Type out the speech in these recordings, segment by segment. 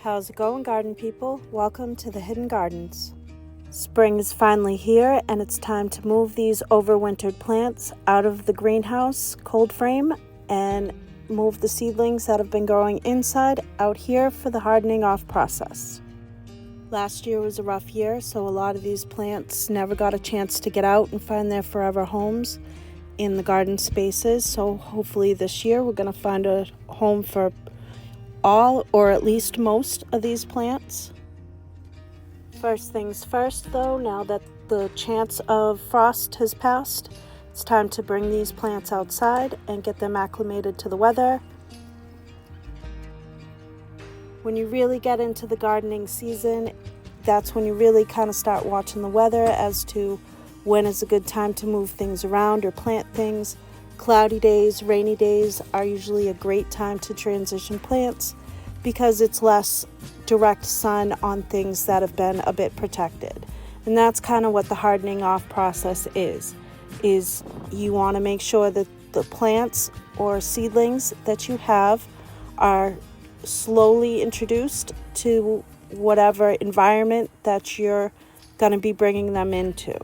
How's it going, garden people? Welcome to the Hidden Gardens. Spring is finally here and it's time to move these overwintered plants out of the greenhouse cold frame and move the seedlings that have been growing inside out here for the hardening off process. Last year was a rough year, so a lot of these plants never got a chance to get out and find their forever homes in the garden spaces. So hopefully this year we're going to find a home for all or at least most of these plants. First things first though, now that the chance of frost has passed, it's time to bring these plants outside and get them acclimated to the weather. When you really get into the gardening season, that's when you really kind of start watching the weather as to when is a good time to move things around or plant things. Cloudy days, rainy days are usually a great time to transition plants because it's less direct sun on things that have been a bit protected. And that's kind of what the hardening off process is you want to make sure that the plants or seedlings that you have are slowly introduced to whatever environment that you're going to be bringing them into.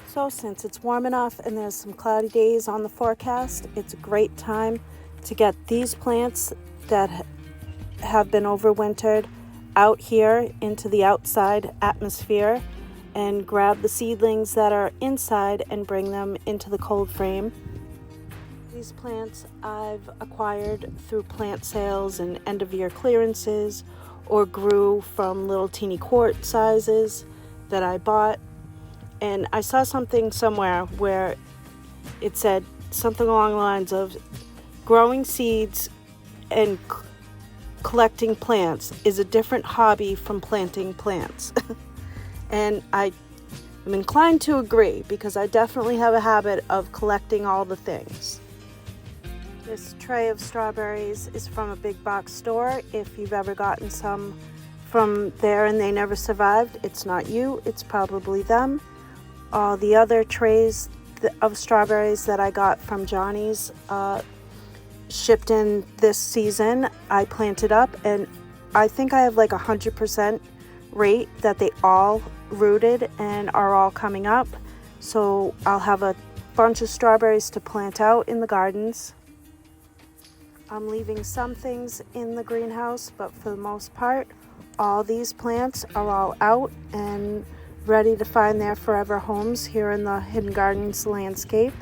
So since it's warm enough and there's some cloudy days on the forecast, it's a great time to get these plants that have been overwintered out here into the outside atmosphere and grab the seedlings that are inside and bring them into the cold frame. These plants I've acquired through plant sales and end of year clearances or grew from little teeny quart sizes that I bought. And I saw something somewhere where it said something along the lines of growing seeds and collecting plants is a different hobby from planting plants. And I am inclined to agree because I definitely have a habit of collecting all the things. This tray of strawberries is from a big box store. If you've ever gotten some from there and they never survived, it's not you, it's probably them. All the other trays of strawberries that I got from Johnny's shipped in this season, I planted up, and I think I have like 100% rate that they all rooted and are all coming up. So I'll have a bunch of strawberries to plant out in the gardens. I'm leaving some things in the greenhouse, but for the most part, all these plants are all out and ready to find their forever homes here in the Hidden Gardens landscape.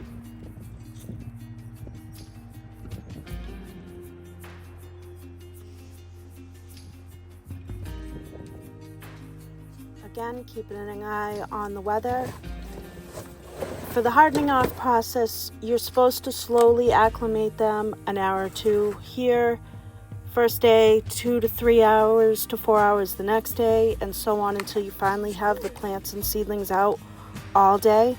Again, keeping an eye on the weather. For the hardening off process, you're supposed to slowly acclimate them an hour or two here. First day, 2 to 3 hours to 4 hours the next day, and so on until you finally have the plants and seedlings out all day.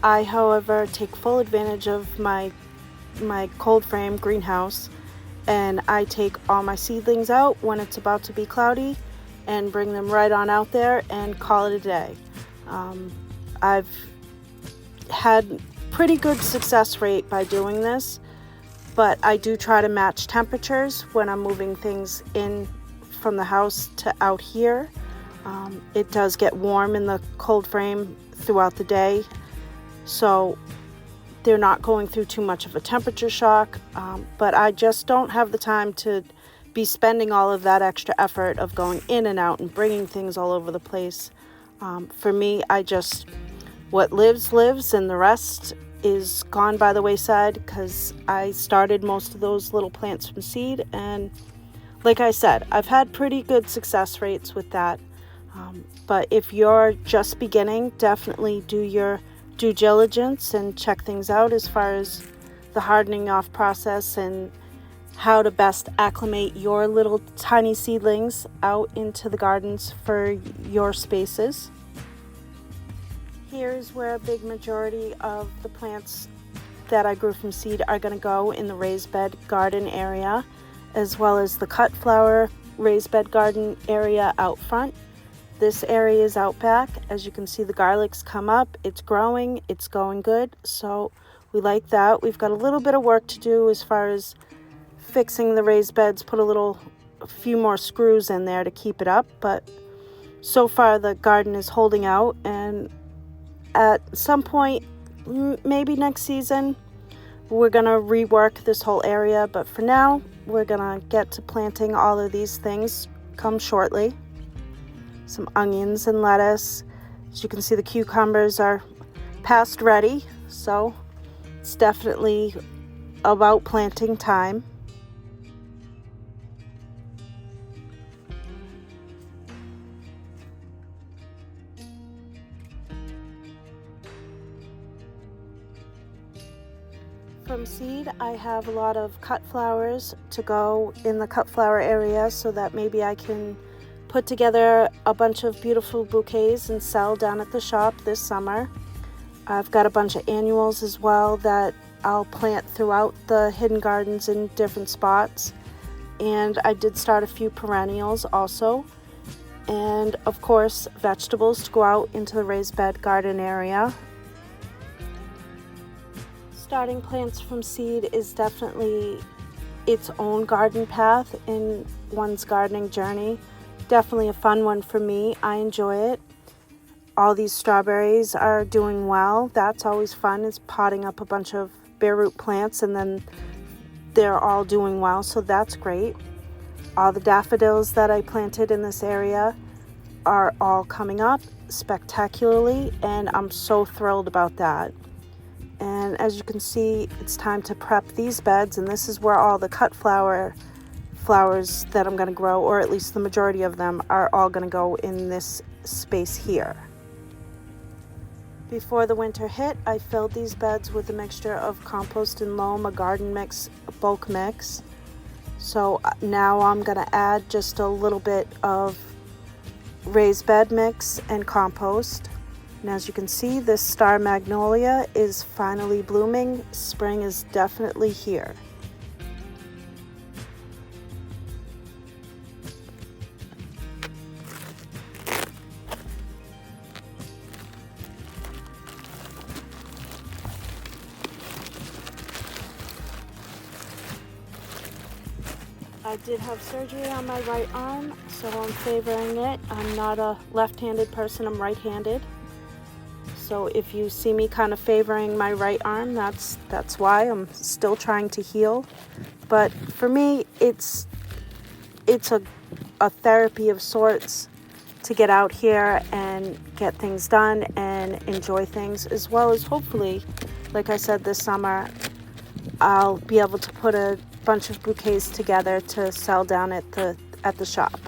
I, however, take full advantage of my cold frame greenhouse, and I take all my seedlings out when it's about to be cloudy and bring them right on out there and call it a day. I've had pretty good success rate by doing this, but I do try to match temperatures when I'm moving things in from the house to out here. It does get warm in the cold frame throughout the day, so they're not going through too much of a temperature shock, but I just don't have the time to be spending all of that extra effort of going in and out and bringing things all over the place. For me, what lives, and the rest is gone by the wayside because I started most of those little plants from seed, and like I said, I've had pretty good success rates with that. But if you're just beginning, definitely do your due diligence and check things out as far as the hardening off process and how to best acclimate your little tiny seedlings out into the gardens for your spaces. Here's where a big majority of the plants that I grew from seed are going to go in the raised bed garden area, as well as the cut flower raised bed garden area out front. This area is out back. As you can see, the garlic's come up, it's growing, it's going good, so we like that. We've got a little bit of work to do as far as fixing the raised beds, put a little a few more screws in there to keep it up, but so far the garden is holding out, and at some point, maybe next season, we're gonna rework this whole area, but for now we're gonna get to planting all of these things come shortly. Some onions and lettuce. As you can see, the cucumbers are past ready, so it's definitely about planting time. From seed, I have a lot of cut flowers to go in the cut flower area so that maybe I can put together a bunch of beautiful bouquets and sell down at the shop this summer. I've got a bunch of annuals as well that I'll plant throughout the hidden gardens in different spots. And I did start a few perennials also. And of course, vegetables to go out into the raised bed garden area. Starting plants from seed is definitely its own garden path in one's gardening journey. Definitely a fun one for me. I enjoy it. All these strawberries are doing well. That's always fun, is potting up a bunch of bare root plants and then they're all doing well, so that's great. All the daffodils that I planted in this area are all coming up spectacularly, and I'm so thrilled about that. And as you can see, it's time to prep these beds, and this is where all the cut flowers that I'm going to grow, or at least the majority of them, are all going to go in this space here. Before the winter hit, I filled these beds with a mixture of compost and loam, a garden mix, a bulk mix. So now I'm going to add just a little bit of raised bed mix and compost. And as you can see, this star magnolia is finally blooming. Spring is definitely here. I did have surgery on my right arm, so I'm favoring it. I'm not a left-handed person, I'm right-handed. So if you see me kind of favoring my right arm, that's why. I'm still trying to heal. But for me, it's a therapy of sorts to get out here and get things done and enjoy things, as well as hopefully, like I said, this summer, I'll be able to put a bunch of bouquets together to sell down at the shop.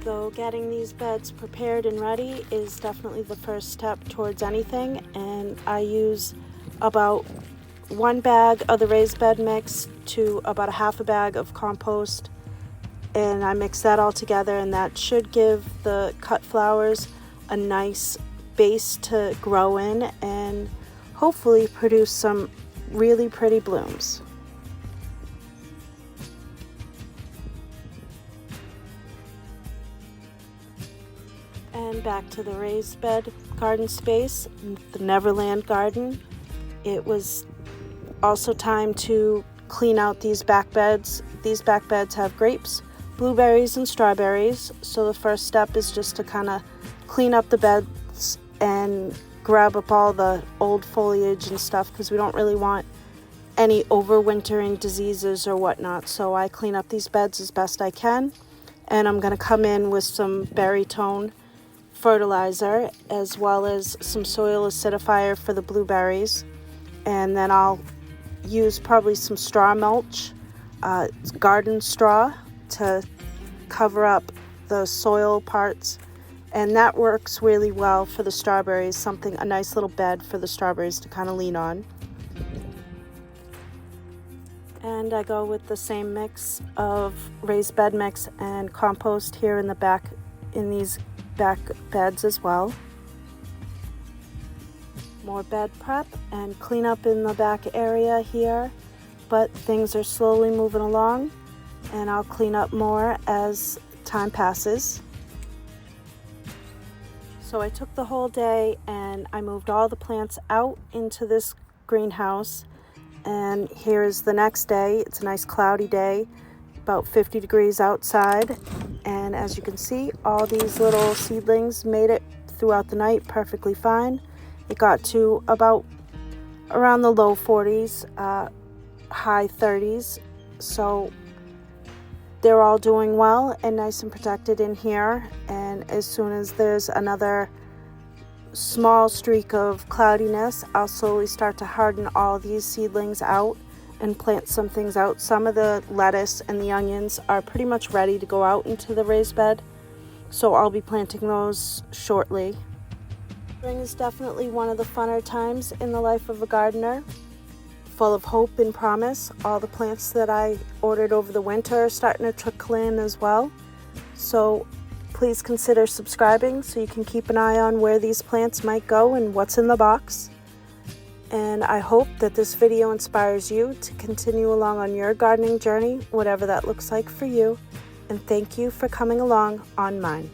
Though getting these beds prepared and ready is definitely the first step towards anything, and I use about 1 bag of the raised bed mix to about a half a bag of compost, and I mix that all together, and that should give the cut flowers a nice base to grow in and hopefully produce some really pretty blooms. And back to the raised bed garden space, the Neverland garden. It was also time to clean out these back beds. These back beds have grapes, blueberries, and strawberries. So the first step is just to kind of clean up the beds and grab up all the old foliage and stuff, because we don't really want any overwintering diseases or whatnot. So I clean up these beds as best I can, and I'm going to come in with some berry tone fertilizer as well as some soil acidifier for the blueberries, and then I'll use probably some straw mulch, garden straw, to cover up the soil parts, and that works really well for the strawberries, a nice little bed for the strawberries to kind of lean on. And I go with the same mix of raised bed mix and compost here in the back, in these back beds as well. More bed prep and clean up in the back area here, but things are slowly moving along, and I'll clean up more as time passes. So I took the whole day and I moved all the plants out into this greenhouse, and here is the next day. It's a nice cloudy day. about 50 degrees outside. And as you can see, all these little seedlings made it throughout the night perfectly fine. It got to about around the low 40s, high 30s. So they're all doing well and nice and protected in here. And as soon as there's another small streak of cloudiness, I'll slowly start to harden all these seedlings out and plant some things out. Some of the lettuce and the onions are pretty much ready to go out into the raised bed, so I'll be planting those shortly. Spring is definitely one of the funner times in the life of a gardener, full of hope and promise. All the plants that I ordered over the winter are starting to trickle in as well. So please consider subscribing so you can keep an eye on where these plants might go and what's in the box. And I hope that this video inspires you to continue along on your gardening journey, whatever that looks like for you. And thank you for coming along on mine.